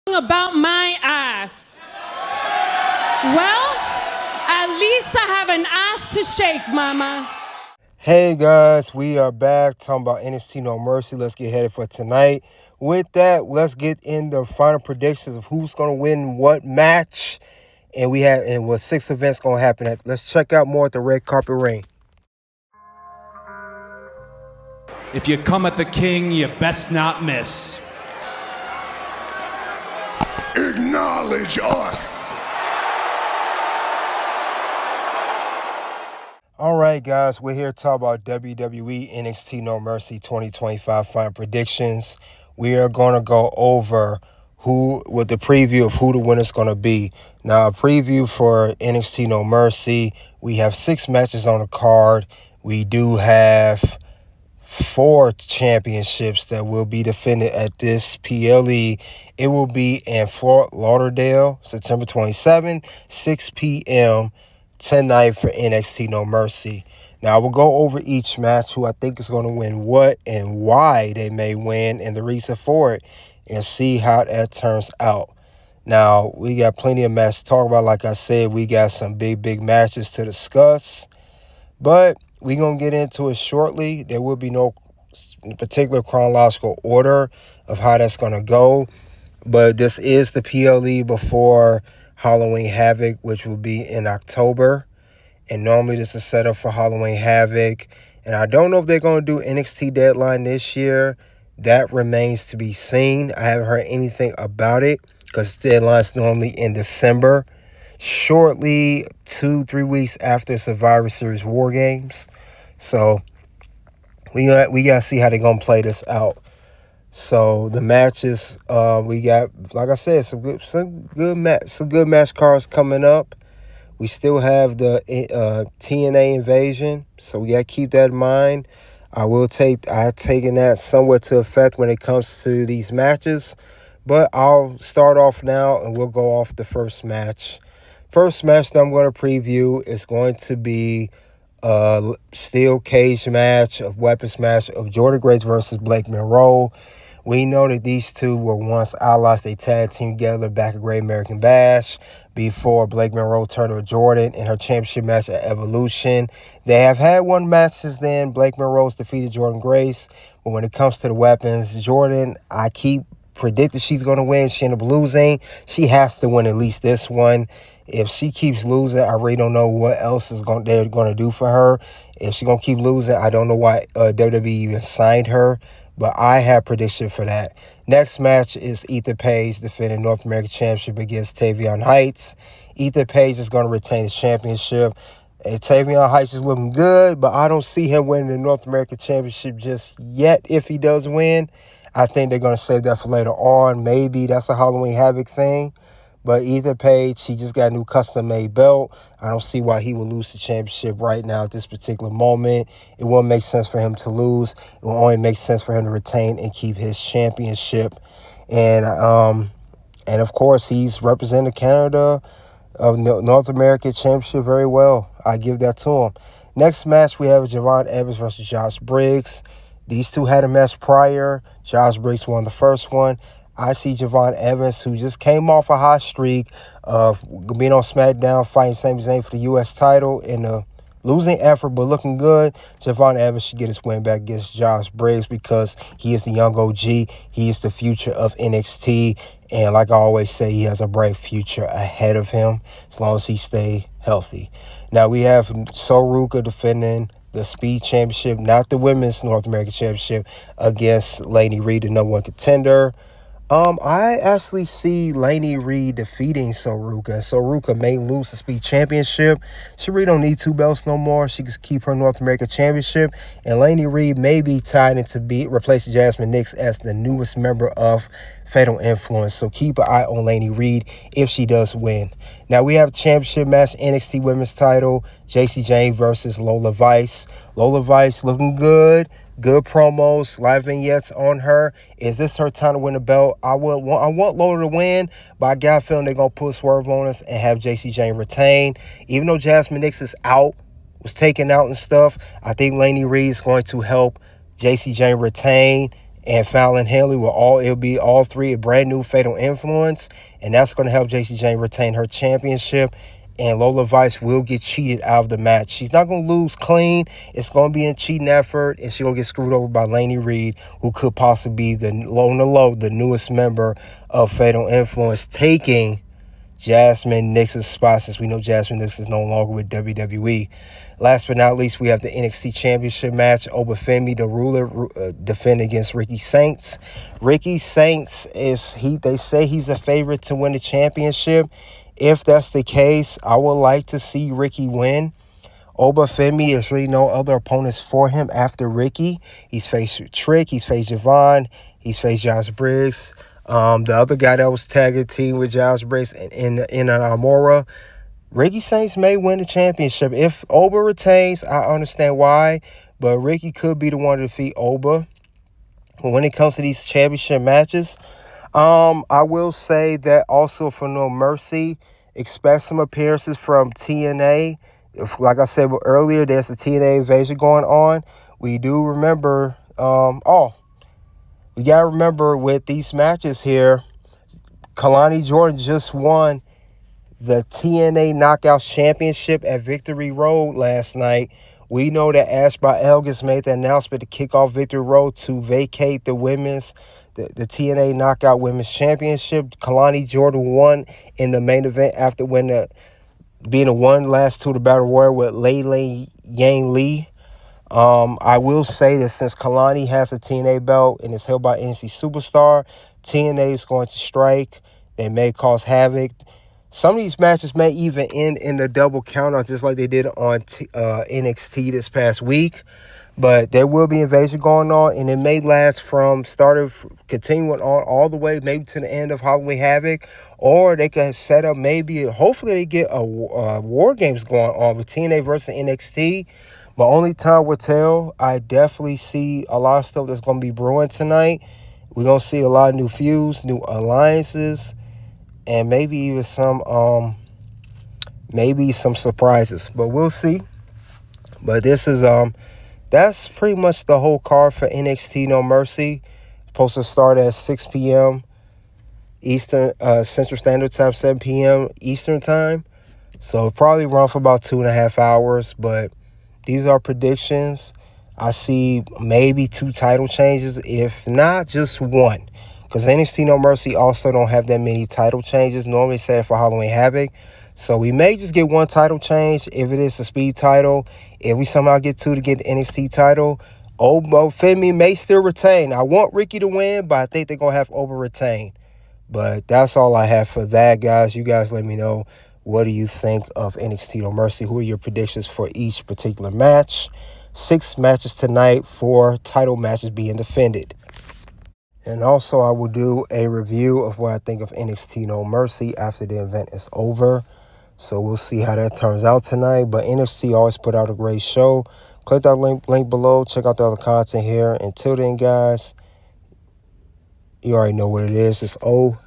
About my ass. Well, at least I have an ass to shake, mama. Hey guys, we are back talking about NXT No Mercy. Let's get headed for tonight. With that, let's get in the final predictions of who's going to win what match. And what 6 events going to happen at. Let's check out more at the red carpet ring. If you come at the king, you best not miss. Acknowledge us. All right, guys, we're here to talk about WWE NXT No Mercy 2025 final predictions. We are going to go over with the preview of who the winner's going to be. Now, a preview for NXT No Mercy. We have 6 matches on the card. We do have 4 championships that will be defended at this PLE. It will be in Fort Lauderdale, September 27th, 6 p.m. tonight for NXT No Mercy. Now, I will go over each match, who I think is going to win what and why they may win and the reason for it, and see how that turns out. Now, we got plenty of matches to talk about. Like I said, we got some big matches to discuss, but we're going to get into it shortly. There will be no particular chronological order of how that's going to go, but this is the PLE before Halloween Havoc, which will be in October. And normally this is set up for Halloween Havoc. And I don't know if they're going to do NXT Deadline this year. That remains to be seen. I haven't heard anything about it because Deadline's normally in December, shortly 2-3 weeks after Survivor Series War Games. So we got to see how they're going to play this out. So the matches, we got, like I said, some good match cards coming up. We still have the TNA invasion, so we got to keep that in mind. I've taken that somewhat to effect when it comes to these matches, but I'll start off now and we'll go off the first match. First match that I'm going to preview is going to be a steel cage match, a weapons match of Jordan Grace versus Blake Monroe. We know that these two were once allies. They tag team together back at Great American Bash before Blake Monroe turned to Jordan in her championship match at Evolution. They have had one match since then. Blake Monroe's defeated Jordan Grace. But when it comes to the weapons, Jordan, I keep predicting she's going to win. She ended up losing. She has to win at least this one. If she keeps losing, I really don't know what else they're going to do for her. If she's going to keep losing, I don't know why WWE even signed her. But I have prediction for that. Next match is Ethan Page defending North American Championship against Tavion Heights. Ethan Page is going to retain his championship. And Tavion Heights is looking good, but I don't see him winning the North American Championship just yet if he does win. I think they're going to save that for later on. Maybe that's a Halloween Havoc thing. But Ethan Page, he just got a new custom-made belt. I don't see why he would lose the championship right now at this particular moment. It won't make sense for him to lose. It will only make sense for him to retain and keep his championship. And of course, he's represented Canada of North American Championship very well. I give that to him. Next match, we have Javon Evans versus Josh Briggs. These two had a match prior. Josh Briggs won the first one. I see Javon Evans, who just came off a hot streak of being on SmackDown, fighting Sami Zayn for the U.S. title in a losing effort, but looking good. Javon Evans should get his win back against Josh Briggs because he is the young OG. He is the future of NXT. And like I always say, he has a bright future ahead of him as long as he stays healthy. Now we have Soruka defending the Speed Championship, not the Women's North American Championship, against Lainey Reed, the #1 contender. I actually see Lainey Reed defeating Soruka. Soruka may lose the Speed Championship. She really don't need 2 belts no more. She can keep her North American Championship. And Lainey Reed may be tied into replacing Jasmine Nix as the newest member of Fatal Influence. So keep an eye on Lainey Reed if she does win. Now we have a championship match, NXT Women's title, JC Jane versus Lola Vice. Lola Vice looking good. Good promos, live vignettes on her. Is this her time to win the belt? I want Lola to win, but I got a feeling they're going to put a swerve on us and have JC Jane retain. Even though Jasmine Nix is out, was taken out and stuff, I think Lainey Reed is going to help JC Jane retain and Fallon Henley it'll be all three a brand new Fatal Influence, and that's going to help Jacy Jayne retain her championship. And Lola Vice will get cheated out of the match. She's not going to lose clean. It's going to be a cheating effort, and she's going to get screwed over by Lainey Reed, who could possibly be the newest member of Fatal Influence, taking Jasmine Nix's spot, since we know Jasmine Nix is no longer with WWE. Last but not least, we have the NXT Championship match. Obafemi, the ruler, defend against Ricky Saints. Ricky Saints they say he's a favorite to win the championship. If that's the case, I would like to see Ricky win. Obafemi, there's really no other opponents for him after Ricky. He's faced Trick, he's faced Javon, he's faced Josh Briggs. The other guy that was tagging team with Josh Briggs in Amora. Ricky Saints may win the championship. If Oba retains, I understand why, but Ricky could be the one to defeat Oba. But when it comes to these championship matches, I will say that also for No Mercy, expect some appearances from TNA. Like I said earlier, there's a TNA invasion going on. We do remember, we got to remember with these matches here, Kalani Jordan just won the TNA Knockouts Championship at Victory Road last night. We know that Ashby Elgis made the announcement to kick off Victory Road to vacate the TNA Knockout Women's Championship. Kalani Jordan won in the main event after being a one last to the Battle Royal with Lei Yang Lee. I will say that since Kalani has a TNA belt and is held by NXT Superstar, TNA is going to strike. They may cause havoc. Some of these matches may even end in a double countout, just like they did on NXT this past week. But there will be invasion going on, and it may last continuing on all the way, maybe to the end of Halloween Havoc, or they could set up hopefully they get a War Games going on with TNA versus NXT. But only time will tell. I definitely see a lot of stuff that's going to be brewing tonight. We're going to see a lot of new feuds, new alliances, and maybe even some surprises. But we'll see. But this is that's pretty much the whole card for NXT No Mercy. Supposed to start at 6 p.m. Eastern Central Standard Time, 7 p.m. Eastern Time. So probably run for about 2.5 hours. But these are predictions. I see maybe 2 title changes, if not just 1. Because NXT No Mercy also don't have that many title changes. Normally set for Halloween Havoc. So we may just get 1 title change if it is a speed title. If we somehow get 2 to get the NXT title, Obafemi may still retain. I want Ricky to win, but I think they're going to have Oba retain. But that's all I have for that, guys. You guys let me know, what do you think of NXT No Mercy? Who are your predictions for each particular match? 6 matches tonight, 4 title matches being defended. And also, I will do a review of what I think of NXT No Mercy after the event is over. So we'll see how that turns out tonight. But NXT always put out a great show. Click that link below. Check out the other content here. Until then, guys, you already know what it is. It's OUT.